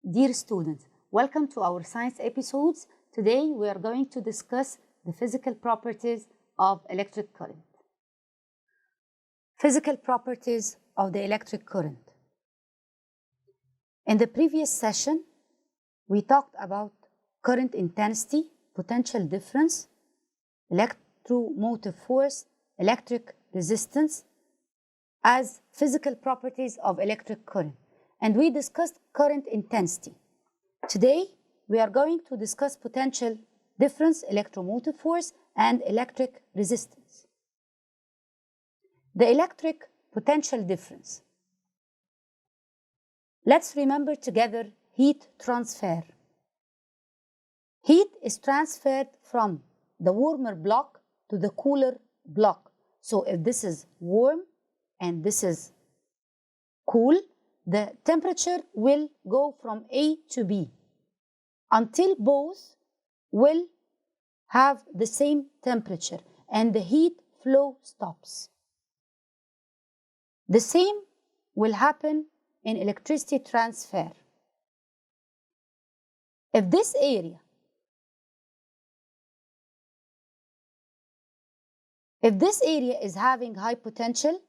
Dear students, welcome to our science episodes. Today we are going to discuss the physical properties of electric current. Physical properties of the electric current. In the previous session, we talked about current intensity, potential difference, electromotive force, electric resistance as physical properties of electric current. And we discussed current intensity. Today, we are going to discuss potential difference, electromotive force, and electric resistance. The electric potential difference. Let's remember together heat transfer. Heat is transferred from the warmer block to the cooler block. So if this is warm and this is cool, the temperature will go from A to B until both will have the same temperature and the heat flow stops. The same will happen in electricity transfer. If this area is having high potential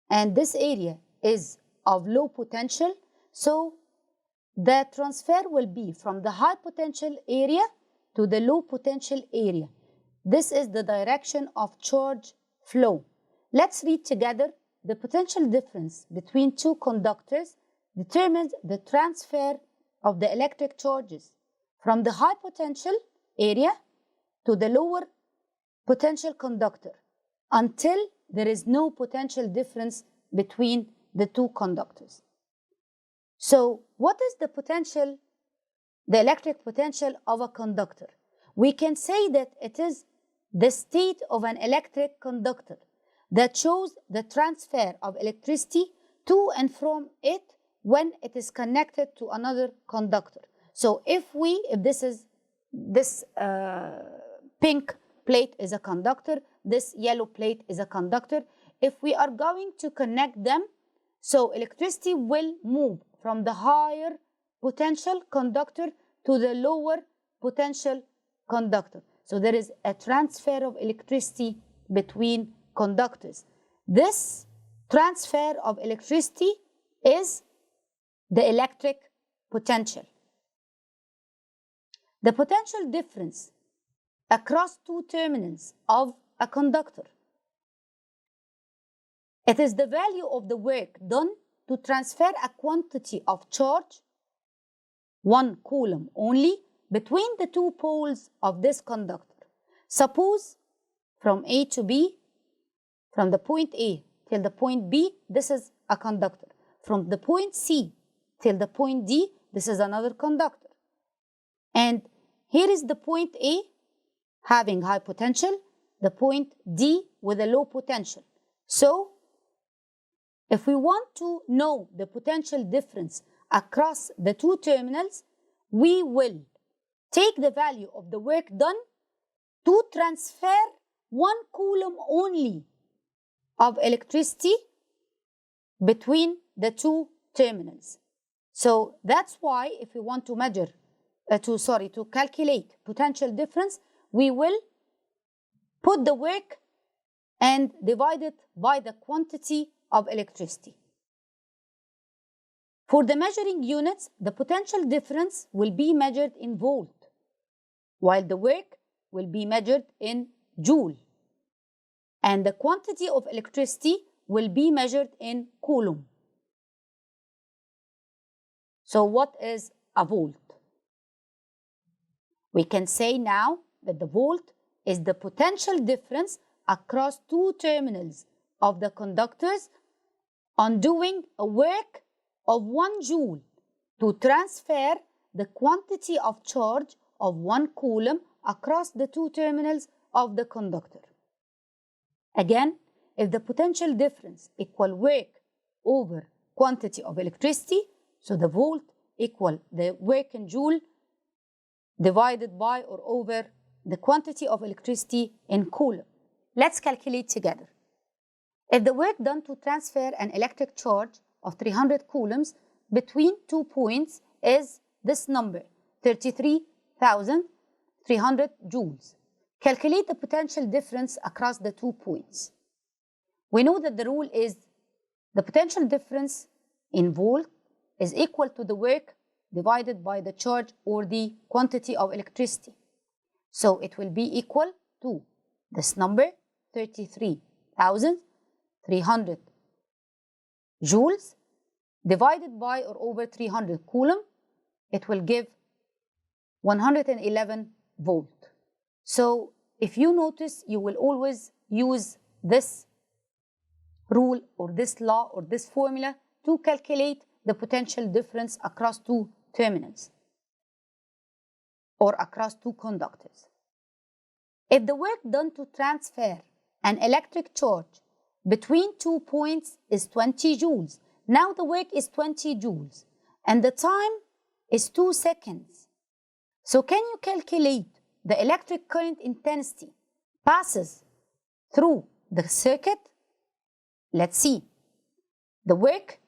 and this area is of low potential, so the transfer will be from the high potential area to the low potential area. This is the direction of charge flow. Let's read together. The potential difference between two conductors determines the transfer of the electric charges from the high potential area to the lower potential conductor until there is no potential difference between the two conductors. So, what is the potential, the electric potential of a conductor? We can say that it is the state of an electric conductor that shows the transfer of electricity to and from it when it is connected to another conductor. So, if this pink plate is a conductor, this yellow plate is a conductor, if we are going to connect them, so electricity will move from the higher potential conductor to the lower potential conductor. So there is a transfer of electricity between conductors. This transfer of electricity is the electric potential. The potential difference across two terminals of a conductor. It is the value of the work done to transfer a quantity of charge, 1 coulomb only, between the two poles of this conductor. Suppose from A to B, from the point A till the point B, this is a conductor. From the point C till the point D, this is another conductor. And here is the point A having high potential, the point D with a low potential. So, if we want to know the potential difference across the two terminals, we will take the value of the work done to transfer 1 coulomb only of electricity between the two terminals. So that's why if we want to measure, to calculate potential difference, we will put the work and divide it by the quantity of electricity. For the measuring units, the potential difference will be measured in volt, while the work will be measured in joule, and the quantity of electricity will be measured in coulomb. So what is a volt? We can say now that the volt is the potential difference across two terminals of the conductors on doing a work of 1 joule to transfer the quantity of charge of 1 coulomb across the two terminals of the conductor. Again, if the potential difference equal work over quantity of electricity, so the volt equal the work in joule divided by or over the quantity of electricity in coulomb. Let's calculate together. If the work done to transfer an electric charge of 300 coulombs between 2 points is this number, 33,300 joules. Calculate the potential difference across the 2 points. We know that the rule is the potential difference in volt is equal to the work divided by the charge or the quantity of electricity. So it will be equal to this number, 33,300 joules divided by or over 300 coulomb. It will give 111 volt. So if you notice, you will always use this rule or this law or this formula to calculate the potential difference across 2 terminals or across 2 conductors. If the work done to transfer an electric charge between 2 points is 20 joules, now the work is 20 joules and the time is 2 seconds. So can you calculate the electric current intensity passes through the circuit? Let's see. The work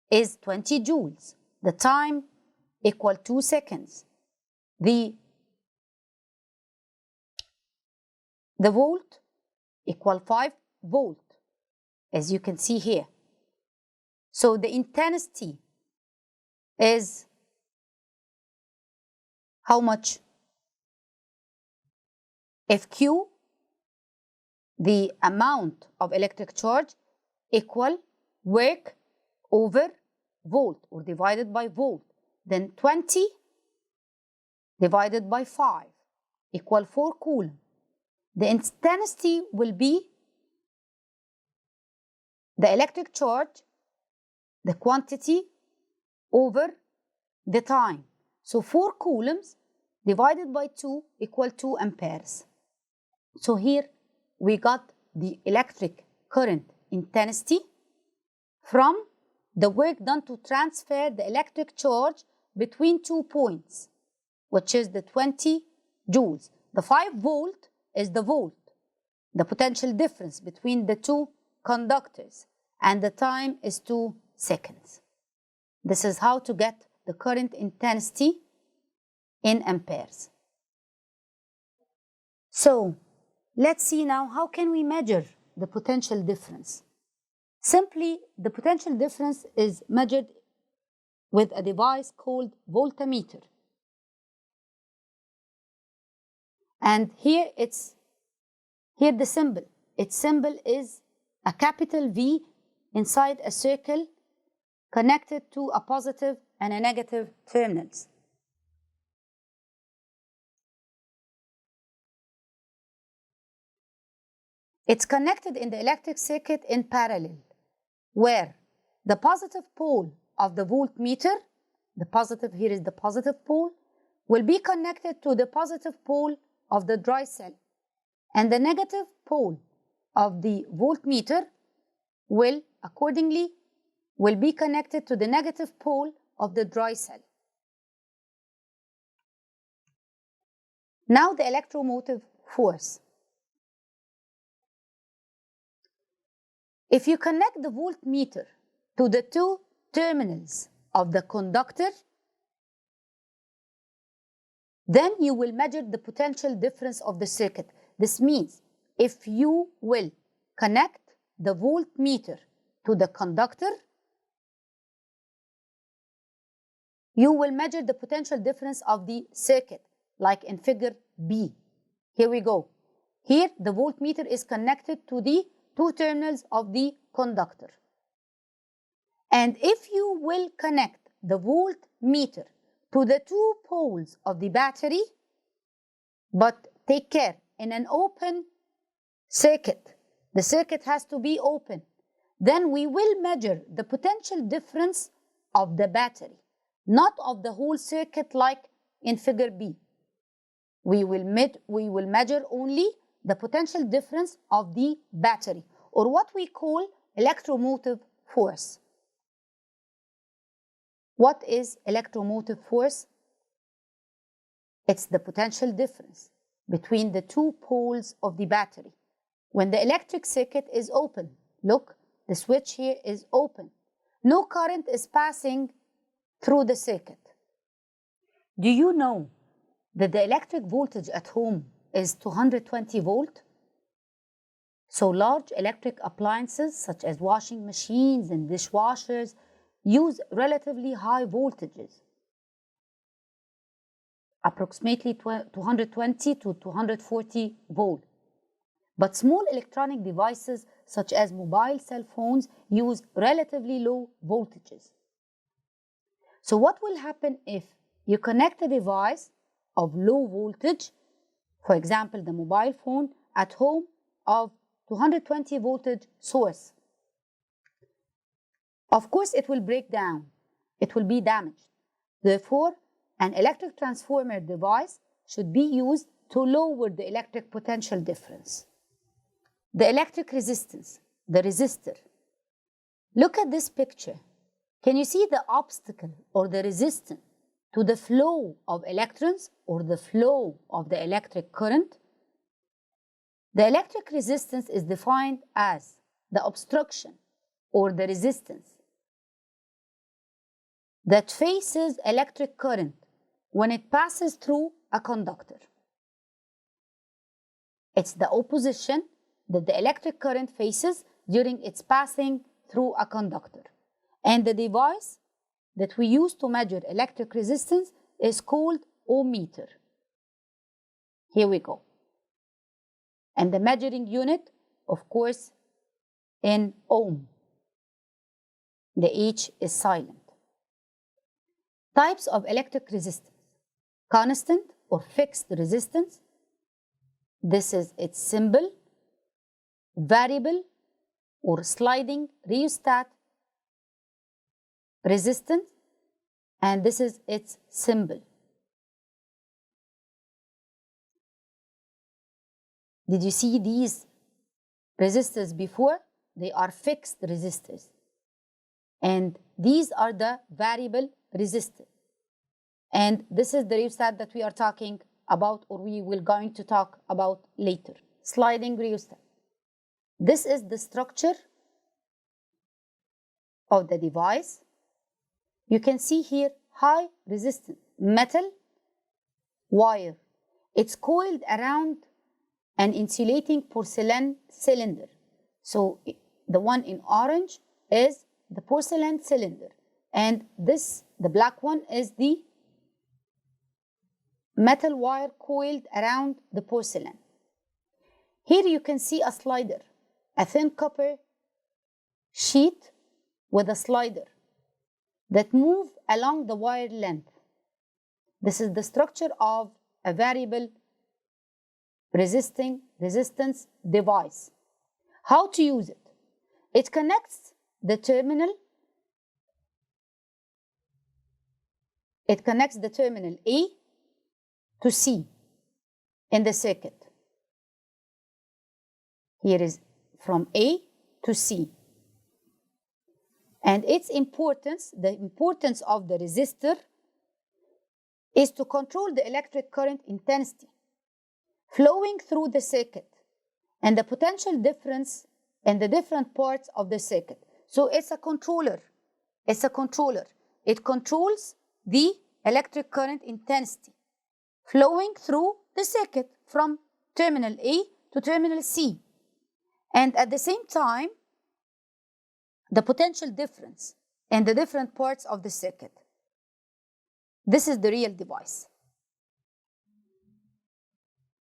is 20 joules. The time equal 2 seconds. The volt equal 5 volt, as you can see here. So the intensity is how much? If Q, the amount of electric charge, equal work over volt or divided by volt, then 20 divided by 5 equal 4 coulomb. The intensity will be the electric charge, the quantity over the time. So 4 coulombs divided by 2 equal 2 amperes. So here we got the electric current intensity from the work done to transfer the electric charge between 2 points, which is the 20 joules. The 5 volt is the volt, the potential difference between the 2 conductors, and the time is 2 seconds. This is how to get the current intensity in amperes. So let's see now how can we measure the potential difference. Simply, the potential difference is measured with a device called voltmeter. And here the symbol. Its symbol is a capital V inside a circle connected to a positive and a negative terminals. It's connected in the electric circuit in parallel, where the positive pole of the voltmeter, here is the positive pole, will be connected to the positive pole of the dry cell, and the negative pole of the voltmeter will accordingly be connected to the negative pole of the dry cell. Now the electromotive force. If you connect the voltmeter to the 2 terminals of the conductor, then you will measure the potential difference of the circuit. This means if you will connect the voltmeter to the conductor, you will measure the potential difference of the circuit, like in figure B. Here we go. Here the voltmeter is connected to the 2 terminals of the conductor. And if you will connect the voltmeter to the 2 poles of the battery, but take care, in an open circuit, the circuit has to be open, then we will measure the potential difference of the battery, not of the whole circuit like in figure B. We will measure only the potential difference of the battery, or what we call electromotive force. What is electromotive force? It's the potential difference between the 2 poles of the battery. When the electric circuit is open, look, the switch here is open. No current is passing through the circuit. Do you know that the electric voltage at home is 220 volt? So large electric appliances such as washing machines and dishwashers use relatively high voltages, approximately 220 to 240 volt. But small electronic devices such as mobile cell phones use relatively low voltages. So what will happen if you connect a device of low voltage, for example, the mobile phone at home of 220 voltage source? Of course, it will break down. It will be damaged. Therefore, an electric transformer device should be used to lower the electric potential difference. The electric resistance, the resistor. Look at this picture. Can you see the obstacle or the resistance to the flow of electrons or the flow of the electric current? The electric resistance is defined as the obstruction or the resistance that faces electric current when it passes through a conductor. It's the opposition that the electric current faces during its passing through a conductor. And the device that we use to measure electric resistance is called ohm meter. Here we go. And the measuring unit, of course, in ohm. The H is silent. Types of electric resistance: constant or fixed resistance. This is its symbol. Variable or sliding rheostat resistance, and this is its symbol. Did you see these resistors before? They are fixed resistors. And these are the variable resistors. And this is the rheostat that we are talking about, or we will going to talk about later. Sliding rheostat. This is the structure of the device. You can see here high resistance metal wire. It's coiled around an insulating porcelain cylinder. So the one in orange is the porcelain cylinder, and this, the black one, is the metal wire coiled around the porcelain. Here you can see a slider, a thin copper sheet with a slider that move along the wire length. This is the structure of a variable resistance device. How to use it? It connects the terminal. It connects the terminal A to C in the circuit. Here is from A to C. And its importance, the importance of the resistor, is to control the electric current intensity flowing through the circuit and the potential difference in the different parts of the circuit. So it's a controller. It's a controller. It controls the electric current intensity flowing through the circuit from terminal A to terminal C. And at the same time, the potential difference in the different parts of the circuit. This is the real device.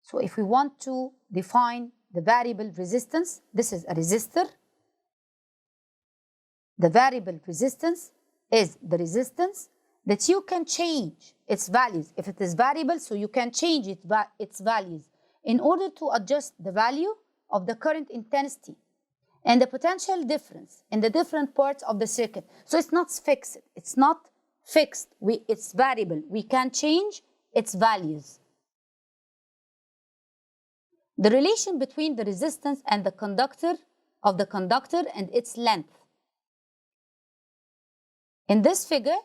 So if we want to define the variable resistance, this is a resistor. The variable resistance is the resistance that you can change its values. If it is variable, so you can change its values in order to adjust the value of the current intensity and the potential difference in the different parts of the circuit. So it's not fixed. It's not fixed. It's variable. We can change its values. The relation between the resistance and the conductor and its length. In this figure,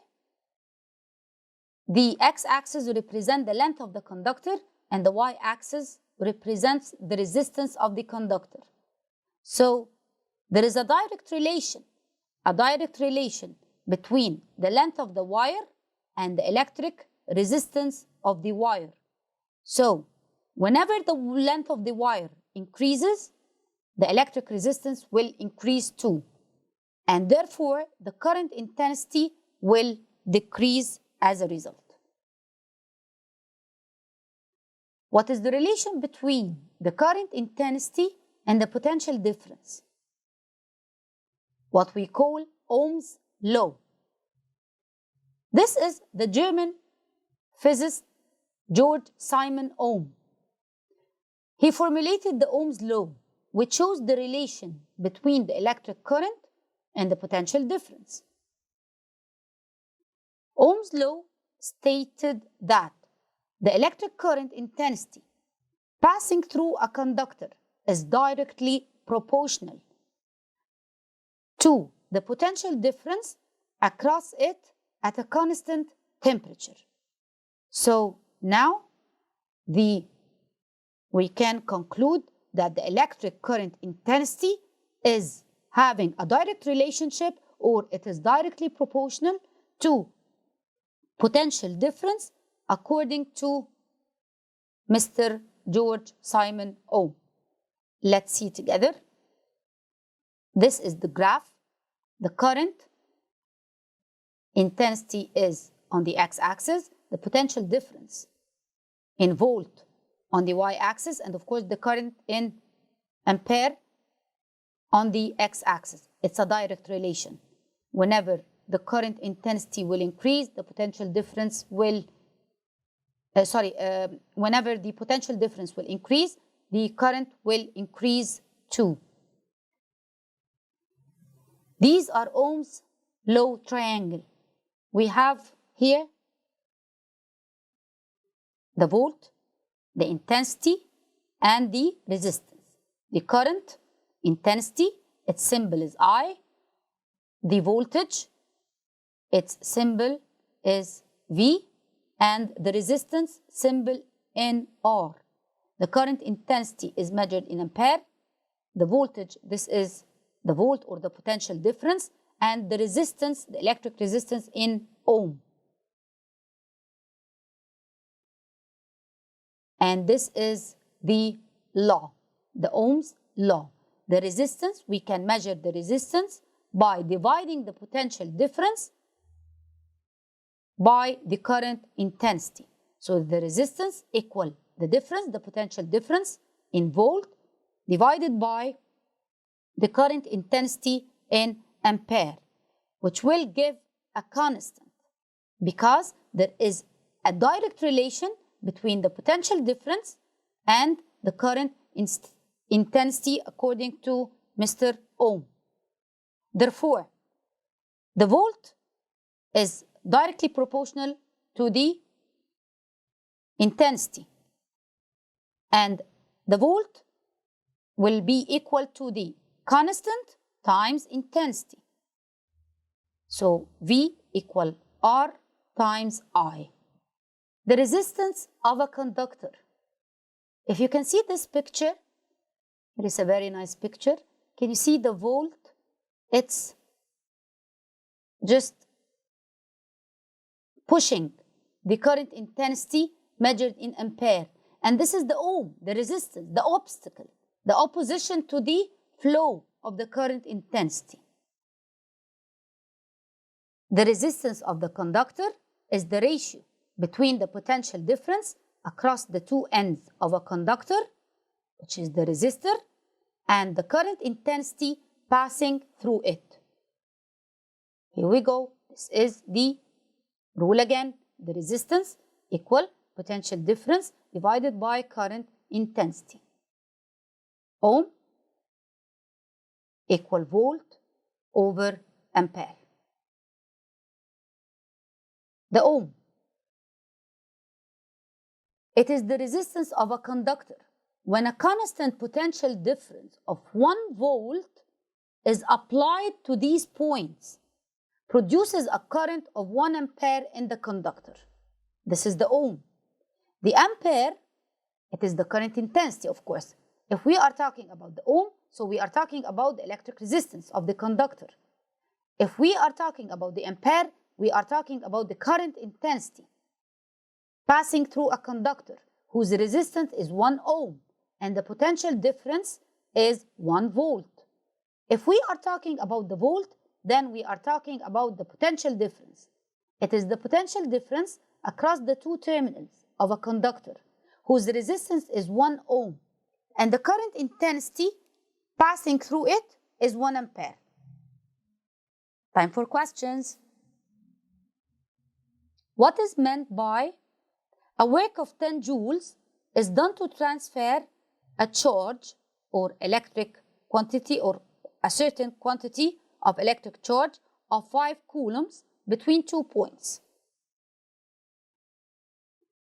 the x-axis represents the length of the conductor and the y-axis represents the resistance of the conductor. So there is a direct relation between the length of the wire and the electric resistance of the wire. So whenever the length of the wire increases, the electric resistance will increase too, and therefore the current intensity will decrease as a result. What is the relation between the current intensity and the potential difference? What we call Ohm's law. This is the German physicist George Simon Ohm. He formulated the Ohm's law, which shows the relation between the electric current and the potential difference. Ohm's law stated that the electric current intensity passing through a conductor is directly proportional to the potential difference across it at a constant temperature. So now we can conclude that the electric current intensity is having a direct relationship, or it is directly proportional to potential difference according to Mr. George Simon Ohm. Let's see together. This is the graph. The current intensity is on the x-axis, the potential difference in volt on the y-axis, and of course the current in ampere on the x-axis. It's a direct relation. Whenever the current intensity will increase, the potential difference will, whenever the potential difference will increase, the current will increase too. These are Ohm's law triangle. We have here the volt, the intensity, and the resistance. The current intensity, its symbol is I. The voltage, its symbol is V. And the resistance symbol in R. The current intensity is measured in ampere. The voltage, this is the volt or the potential difference, and the resistance, the electric resistance, in ohm. And this is the law, the Ohm's law. The resistance, we can measure the resistance by dividing the potential difference by the current intensity. So the resistance equal the difference, the potential difference in volt, divided by the current intensity in ampere, which will give a constant, because there is a direct relation between the potential difference and the current intensity according to Mr. Ohm. Therefore, the volt is directly proportional to the intensity, and the volt will be equal to the constant times intensity. So V equal R times I. The resistance of a conductor. If you can see this picture, it is a very nice picture. Can you see the volt? It's just pushing the current intensity measured in ampere. And this is the ohm, the resistance, the obstacle, the opposition to the flow of the current intensity. The resistance of the conductor is the ratio between the potential difference across the two ends of a conductor, which is the resistor, and the current intensity passing through it. Here we go. This is the rule again. The resistance equal potential difference divided by current intensity. Ohm equal volt over ampere. The ohm. It is the resistance of a conductor when a constant potential difference of 1 volt is applied to these points, produces a current of 1 ampere in the conductor. This is the ohm. The ampere, it is the current intensity, of course. If we are talking about the ohm, so we are talking about the electric resistance of the conductor. If we are talking about the ampere, we are talking about the current intensity. passing through a conductor whose resistance is 1 ohm and the potential difference is 1 volt. If we are talking about the volt, then we are talking about the potential difference. It is the potential difference across the two terminals of a conductor whose resistance is 1 ohm and the current intensity passing through it is 1 ampere. Time for questions. What is meant by a work of 10 joules is done to transfer a charge or electric quantity or a certain quantity of electric charge of 5 coulombs between 2 points?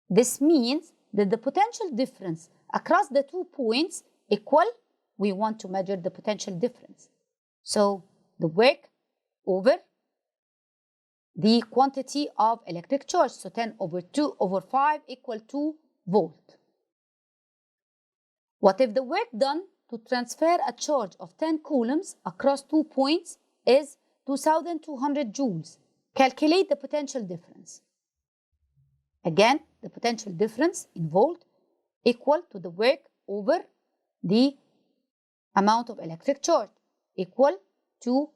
This means that the potential difference across the 2 points equal, we want to measure the potential difference. So the work over the quantity of electric charge. So 10 over 2 over 5 equal 2 volt. What if the work done to transfer a charge of 10 coulombs across 2 points is 2200 joules? Calculate the potential difference. Again, the potential difference in volt equal to the work over the amount of electric charge equal to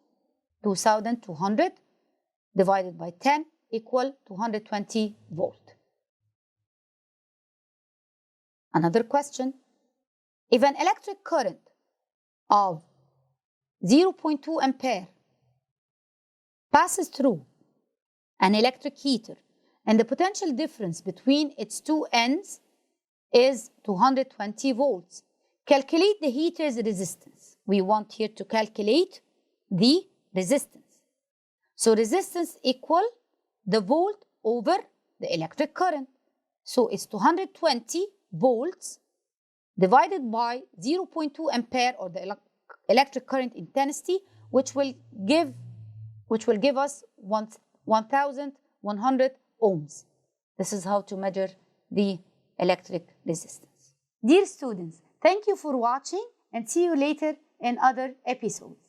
2200 divided by 10 equal 220 volt. Another question. If an electric current of 0.2 ampere passes through an electric heater and the potential difference between its two ends is 220 volts, calculate the heater's resistance. We want here to calculate the resistance. So resistance equal the volt over the electric current. So it's 220 volts divided by 0.2 ampere or the electric current intensity, which will give us 1100 ohms. This is how to measure the electric resistance. Dear students, thank you for watching and see you later in other episodes.